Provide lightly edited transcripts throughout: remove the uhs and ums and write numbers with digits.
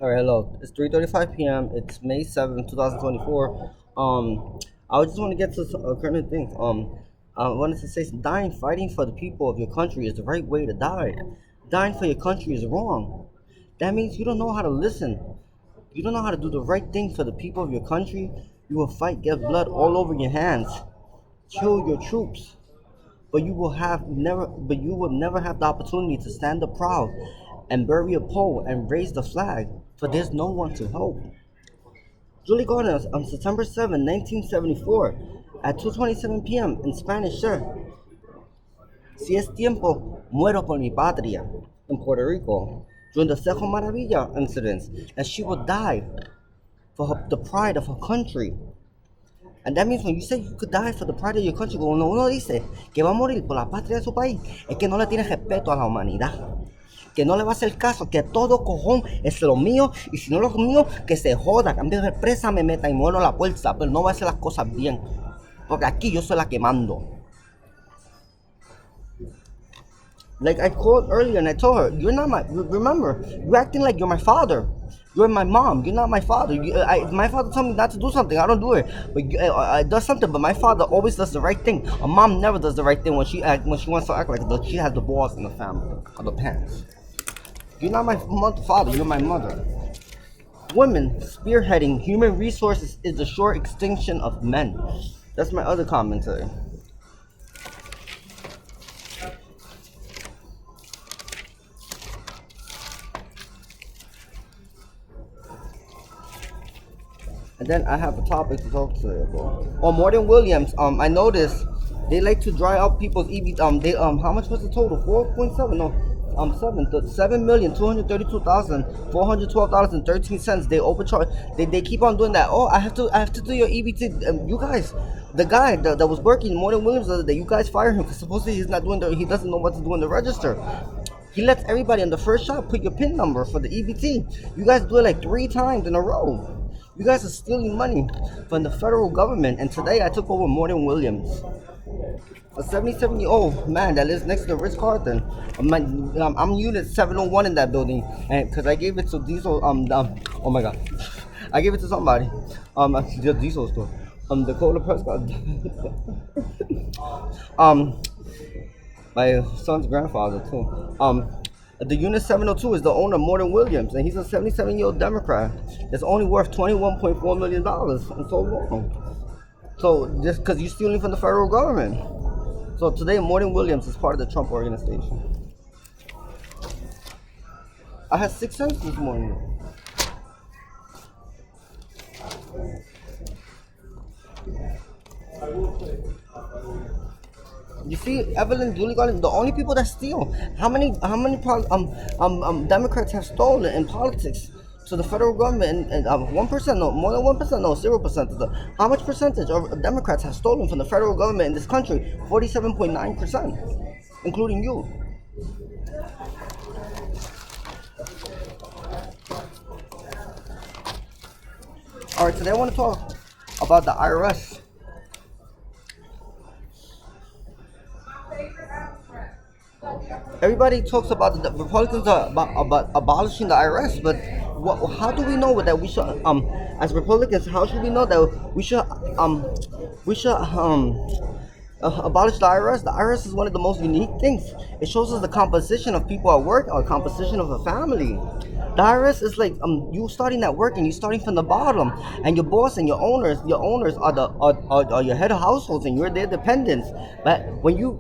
All right, hello. It's 3:35 p.m. It's May 7th, 2024. I just want to get to some current things. I wanted to say, dying fighting for the people of your country is the right way to die. Dying for your country is wrong. That means you don't know how to listen. You don't know how to do the right thing for the people of your country. You will fight, get blood all over your hands, kill your troops, but you will never have the opportunity to stand up proud and bury a pole and raise the flag, for there's no one to help. Julie Gardner on September 7, 1974, at 2:27 p.m. in Spanish said, "Si es tiempo, muero por mi patria," in Puerto Rico, during the Cerro Maravilla incidents, that she will die for the pride of her country. And that means when you say you could die for the pride of your country, cuando uno dice que va a morir por la patria de su país, es que no le tiene respeto a la humanidad. Que no le va a hacer caso, que todo cojón es lo mío, y si no es lo mío, que se joda, cambio de presa, me meta y muero a la fuerza, pero no va a hacer las cosas bien. Porque aquí yo soy la que mando. Like I called earlier and I told her, you're not my, remember, you're acting like you're my father. You're my mom. You're not my father. My father told me not to do something. I don't do it. But I does something. But my father always does the right thing. A mom never does the right thing when she wants to act like she has the balls in the family or the pants. You're not my father. You're my mother. Women spearheading human resources is the sure extinction of men. That's my other commentary. And then I have a topic to talk to you about. Oh, Morton Williams. I noticed they like to dry up people's EB. They how much was the total? 4.7. No, 7,232,412.13. They overcharge. They keep on doing that. Oh, I have to do your EBT. You guys, the guy that was working Morton Williams the other day, you guys fire him because supposedly he's not doing he doesn't know what to do in the register. He lets everybody in the first shop put your PIN number for the EBT. You guys do it like 3 times in a row. You guys are stealing money from the federal government, and today I took over Morton Williams, a 77-year-old man that lives next to the Ritz-Carlton. I'm Unit 701 in that building, and because I gave it to Diesel, oh my God, I gave it to somebody, the Diesel store, Dakota Prescott, um, my son's grandfather too. The Unit 702 is the owner, Morton Williams, and he's a 77-year-old Democrat that's only worth $21.4 million in so long. So just because you're stealing from the federal government. So today, Morton Williams is part of the Trump organization. I had 6 cents this morning. You see, Evelyn Julie Garland, the only people that steal. How many Democrats have stolen in politics to the federal government? And 1%, no, more than 1%, no, 0%. How much percentage of Democrats have stolen from the federal government in this country? 47.9%, including you. All right, today I want to talk about the IRS. Everybody talks about the Republicans are about abolishing the IRS, but how do we know that we should, as Republicans, how should we know that we should abolish the IRS? The IRS is one of the most unique things. It shows us the composition of people at work or composition of a family. The IRS is like you starting at work and you starting from the bottom, and your boss and your owners are are your head of households and you're their dependents. But when you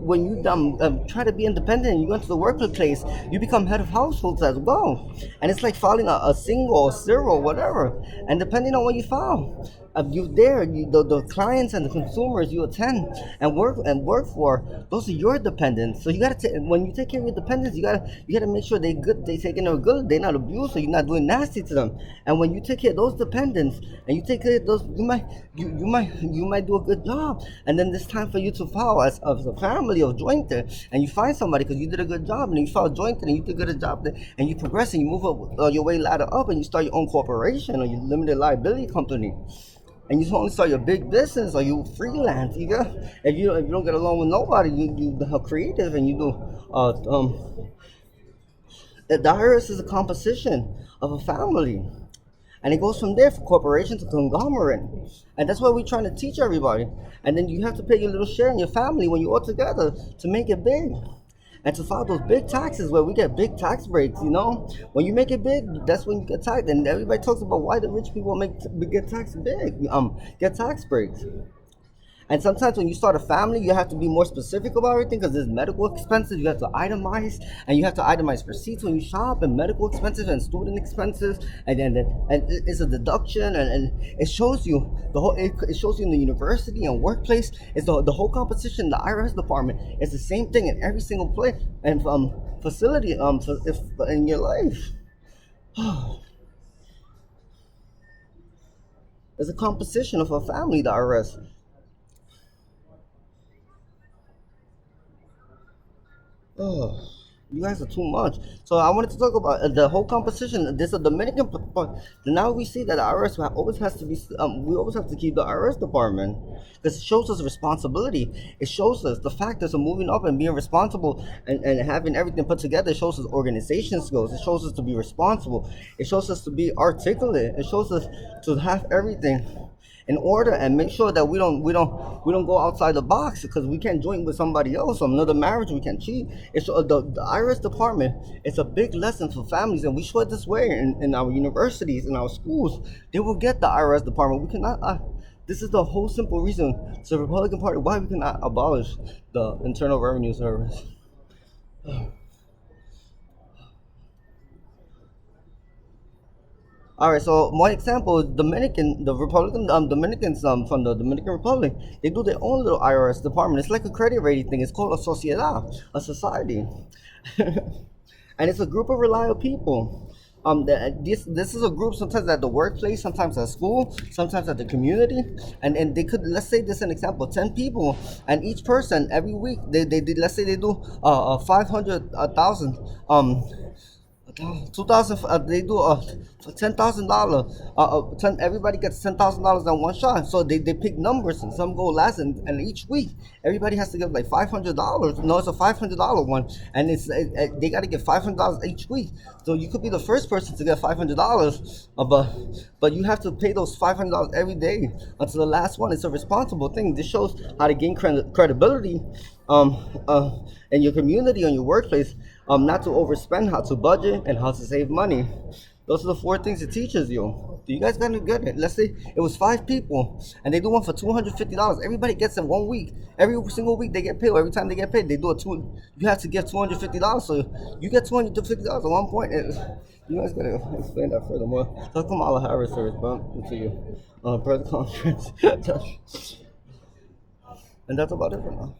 try to be independent and you go into the workplace, you become head of households as well, and it's like filing a single or zero, whatever. And depending on what you file, the clients and the consumers you attend and work for, those are your dependents. So you gotta when you take care of your dependents, you gotta make sure they taking care of good, they're not abused, so you're not doing nasty to them. And when you take care of those dependents and you take care of those, you might do a good job. And then it's time for you to file as a family of jointer, and you find somebody because you did a good job, and you file jointer and you did a good job there, and you progress and you move up your way ladder up, and you start your own corporation or your limited liability company, and you only start your big business or you freelance. If you don't get along with nobody, you are creative and you do The IRS is a composition of a family. And it goes from there for corporation to conglomerate. And that's what we're trying to teach everybody. And then you have to pay your little share in your family when you all together to make it big. And to file those big taxes where we get big tax breaks, you know? When you make it big, that's when you get taxed. And everybody talks about why the rich people get taxed big, get tax breaks. And sometimes when you start a family, you have to be more specific about everything because there's medical expenses. You have to itemize, and you have to itemize receipts when you shop, and medical expenses and student expenses, and it's a deduction, and it shows you the whole. It shows you in the university and workplace. It's the whole composition. The IRS department is the same thing in every single place and facility if in your life. It's a composition of a family. The IRS. Oh, you guys are too much. So I wanted to talk about the whole composition. There's a Dominican part. Now we see that the IRS always has to be. We always have to keep the IRS department because it shows us responsibility. It shows us the factors of moving up and being responsible and having everything put together. It shows us organization skills. It shows us to be responsible. It shows us to be articulate. It shows us to have everything in order and make sure that we don't go outside the box because we can't join with somebody else or another marriage. We can cheat. It's the IRS department. It's a big lesson for families, and we show it this way in our universities, in our schools. They will get the IRS department. We cannot. This is the whole simple reason to the Republican Party why we cannot abolish the Internal Revenue Service. All right, so one example is the Republican Dominicans from the Dominican Republic. They do their own little IRS department. It's like a credit rating thing. It's called a Sociedad, a society, and it's a group of reliable people. This is a group sometimes at the workplace, sometimes at school, sometimes at the community, and they could, let's say this is an example, 10 people, and each person every week they let's say they do 500,000 2,000. They do $10,000. 10. Everybody gets $10,000 on one shot. So they pick numbers, and some go last, and each week everybody has to give like $500. No, it's a $500 one, and they got to get $500 each week. So you could be the first person to get $500, but you have to pay those $500 every day until the last one. It's a responsible thing. This shows how to gain credibility um, uh, in your community, on your workplace, not to overspend, how to budget, and how to save money. Those are the four things it teaches you. You guys gotta get it. Let's say it was 5 people, and they do one for $250. Everybody gets it 1 week. Every single week they get paid. Every time they get paid, they do a two. You have to get $250. So you get $250 at one point. You guys gotta explain that furthermore. Talk to Kamala Harris or respond to you on a press conference. And that's about it for now.